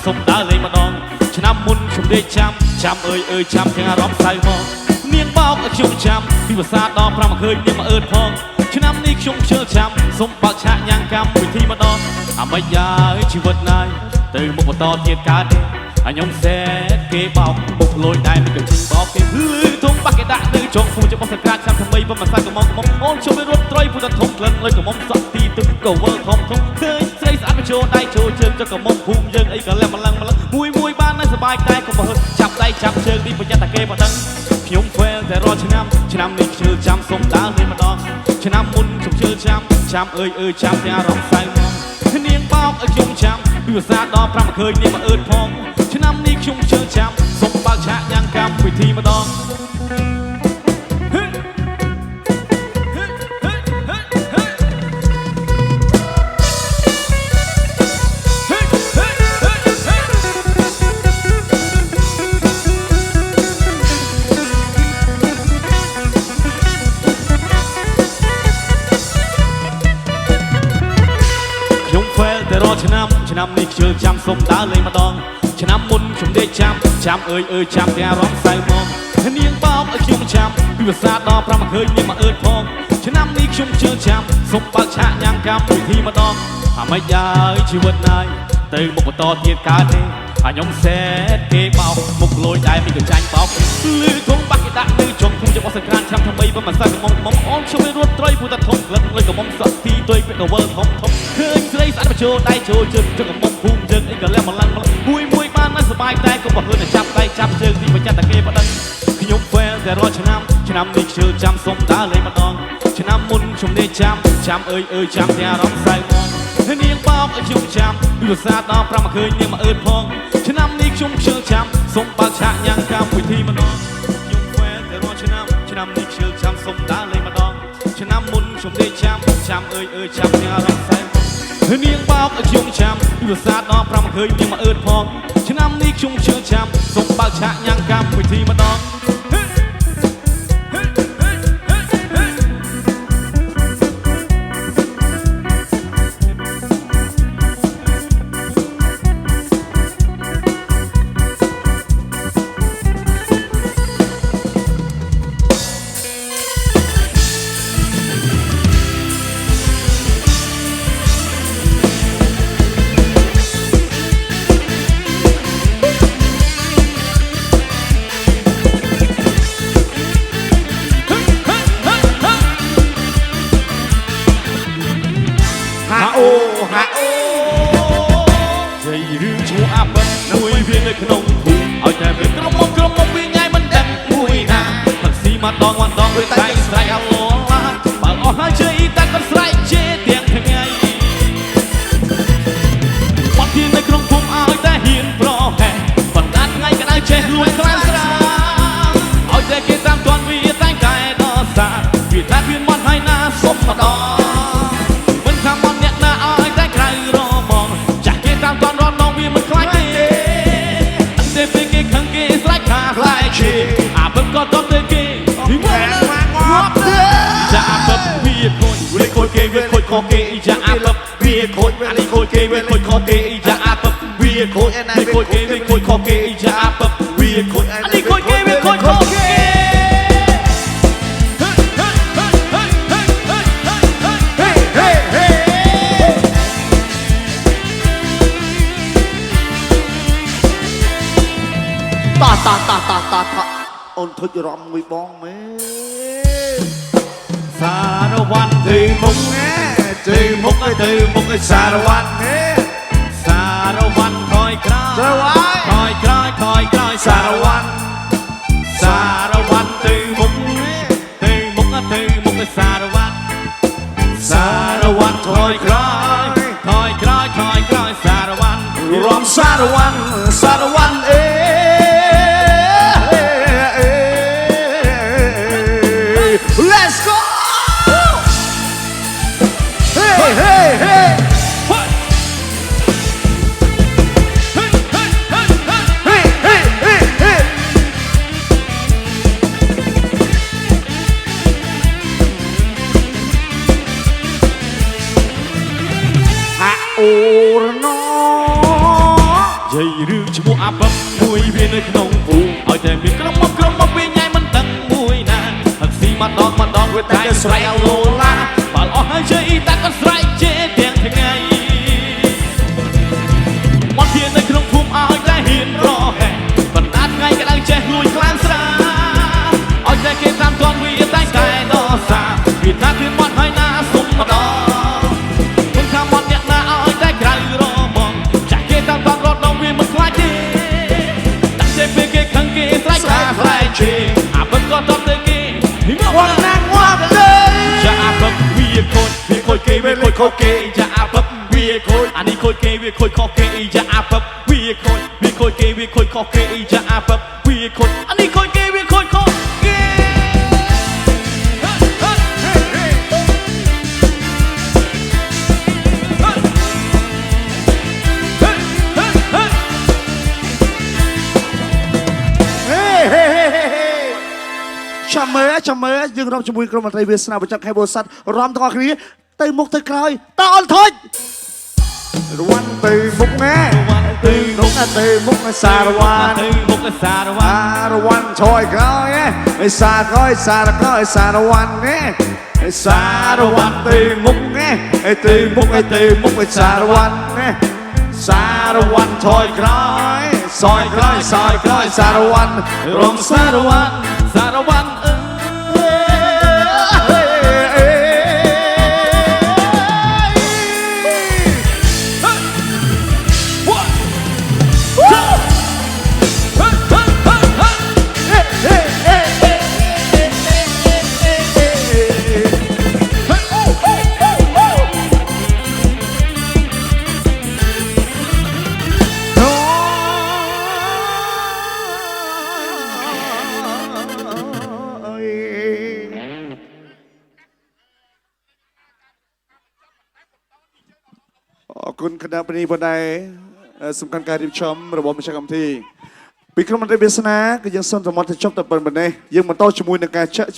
សុំដើរលេងម្ដងឆ្នាំមុនខ្ញុំដេកចាំអើយចាំទាំងអារម្មណ៍សៅមកនាងបោកឲ្យខ្ញុំចាំពីភាសាដល់5ឃើញនាងមកអើតផងឆ្នាំនេះខ្ញុំខ្ជិលចាំសុំបើកឆាកញ៉ាំកម្មវិធីម្ដងអាម៉េចយ៉ាជីវិតណាយទៅមុខបន្តទៀតកើតទេអញខ្ញុំសែតគេបោកមុខលួយដែរមិនក៏ជិះបោកគេលឺធំបាក់គេដាក់ទៅចុងហ្វូចរបស់សក្រាចចាំថ្មីបំមិនសាច់កំងអូនខ្ញុំទៅរត់ត្រីពុទ្ធធំក្លិនលើកំងសក់ទីទឹកក៏វល់ធំឃើញស្រីស្អាតមកចូលដៃចូលជើងចុះកំងភូមិយើងអីក៏លែម្លឹងមួយបាននៅសบายតែកុំហឺចាប់ដៃចាប់ជើងនេះប្រយ័ត្នតែគេមិនដឹងខ្ញុំហ្វែលតែរាល់ឆ្នាំនេះជឿចាំសុំដើរលេងម្ដងឆ្នាំមុនខ្ញុំជឿចាំអើយចាំទាំងអារម្មណ៍សៅមកនាងបោកឲ្យខ្ញុំចាំពីភាសាដល់5ឃើញនាងមកអើតផងឆ្នាំនេះខ្ញុំជឿចាំសុំបើកឆាកញ៉ាំកម្មវិធីម្ដងឆ្នាំនេះជឿចាំសុំដើរលេងម្ដងឆ្នាំមុនខ្ញុំដេកចាំអើយចាំទាំងអារម្មណ៍សៅមកនាងបោកឲ្យខ្ញុំចាំពីភាសាដល់5ឃើញនាងមកអើតផងឆ្នាំនេះខ្ញុំជឿចាំសុំបើកឆាកញ៉ាំកម្មវិធីម្ដងអាម៉េចយ៉ាជីវិតណាយទៅមុខបន្តទៀតកើតទេអាខ្ញុំសែតគេបោកមុខលួយដែរមិនក៏ចាញ់បោកលឺធំបាក់គេដាក់នៅចុងភូមិរបស់សក្រានឆ្នាំថ្មីបំមិនសាច់កំងអូនខ្ញុំទៅរត់ត្រីពុទ្ធធំក្លិនលើកំងសក់ទីទុយពេកក៏វល់ធំឃើញស្រីស្អាតមកចូលដៃចូលជើងចុះកំងភូមិយើងអីក៏លែម្លឹងមួយបាននៅសบายតែកុំហឺចាប់ដៃចាប់ជើងនេះប្រយ័ត្នតែគេមិនដឹងខ្ញុំហ្វែលតែរាល់ឆ្នាំនេះជឿចាំសុំដើរលេងម្ដងឆ្នាំមុនខ្ញុំដេកចាំអើយចាំទាំងអារម្មណ៍សៅមកនាងបោកឲ្យខ្ញុំចាំពីភាសាដល់5ឃើញនាងមកអើតផងឆ្នាំនេះខ្ញុំជឿចាំសុំបើកឆាកញ៉ាំកម្មវិធីម្ដងខ្ញុំហ្វែលតែរាល់ឆ្នាំនេះជឿចាំសុំដើរលេងម្ដងឆ្នាំមុនខ្ញុំដេកចាំអើយចាំទាំងអារម្មណ៍សៅមកនាងបោកឲ្យខ្ញុំចាំពីភាសាដល់5ឃើញនាងមកអើតផងឆ្នាំនេះខ្ញុំជឿចាំសុំបើកឆាកញ៉ាំកម្មវិធីម្ដងក្នុងភូមិឲ្យតែវាក្រុមមកវាញ៉ៃមិនដឹងមួយណាផឹកស៊ីមកដងវាតែស្រែកអឡឡាបើអស់ហើយជ័យតែគាត់ស្រែកជេរទាំងថ្ងៃបាត់ទីនៅក្នុងភូមិឲ្យតែហ៊ានប្រហែសបណ្ដាថ្ងៃក្តៅចេះលួចខ្លាំងស្រាឲ្យតែគេតាមទាន់វាតែដល់សាវាថាវាមិនហើយណាសុំម្ដងមិនថាមកអ្នកណាឲ្យតែក្រៅរបងចាស់គេតាមទាន់រត់នងវាមិនខ្លាចទេពេលគេខឹងគេស្រែកថាខ្លាចជាអាពឹបក៏តបទៅគេងាប់ទេចាអាពឹបវាខូចគេវាខូចខុសគេចាអាពឹបវាខូចអានេះខូចគេវាខូចខុសគេចាអាពឹបវាខូចគេវាខូចខុសគេចាអាពឹបវាខូចអានេះខូចគេវាខូចខុសគេតាអូនធុចរំមួយបងមែនសារវ័នទៅមុខទៅមុខឲ្យសារវ័នសារវ័នថយក្រោយសារវ័នទៅមុខឲ្យសារវ័នថយក្រោយសារវ័នរំសារវ័នLet's go! Hey! យ យាយរឿងឈ្មោះអាបឹបមួយវានៅក្នុងពូឲ្យតែមានក្រុមមកវាញ៉ៃមិនដឹងមួយណាហឹកស៊ីម្ដងវាតែស្រែកឡូឡាបាល់អស់ហើយជ័យតែក៏ស្រែកជេរទាំងថ្ងៃមកជានៅក្នុងភូមិឲ្យតែហ៊ានរហែបណ្ដាថ្ងៃក្តៅចេះលួចខ្លាំងស្រាឲ្យតែគេតាមទាន់វាតែដល់សាវាថាគឺមកហើយណាសុំម្ដងមិនថាមកអ្នកណាឲ្យតែក្រៅរមងចាក់គេតាមតាន់រត់ដល់វាមិនខ្លាចទេតែពេលគេខឹងគេស្រែកថាស្រែកជេរអាបឹកក៏តបទៅគេវងណាំងវងទេ ចាអាបឹកវាខូចគេវាខូចគេចាអាបឹកវាខូចអានេះខូចគេវាខូចខុសគេចាអាបឹកវាខូចគេវាខូចខុសគេចាអាបឹកវាខូចអានេះខូចគេវាខូចខុសគេចាំមើលយើងរំជាមួយក្រុមតន្ត្រីវាសនាប្រចាំខេត្តពោធិ៍សាត់រំទាំងអស់គ្នាទៅមុខទៅក្រោយតអន់ធុចរវ័នទៅមុខណាទៅមុខសារវ៉ានទៅមុខសារវ៉ានរវ័នឆយក្រោយឯសារក្រោយសារវ៉ាន់ណាសារវ៉ាន់ទៅមុខណាទៅមុខសារវ៉ាន់ណាសារវ៉ាន់ឆយក្រោយសារវ៉ាន់រំសារវ៉ាន់អរគុណគណៈបរិបទសំខាន់ការរៀបចំរបស់ម្ចាស់កម្មវិធីពីក្រុមតន្ត្រីវាសនាគឺយើងសូមតែមកទៅចប់តែប៉ុណ្ណេះយើងបន្តជាមួយនឹងការចាក់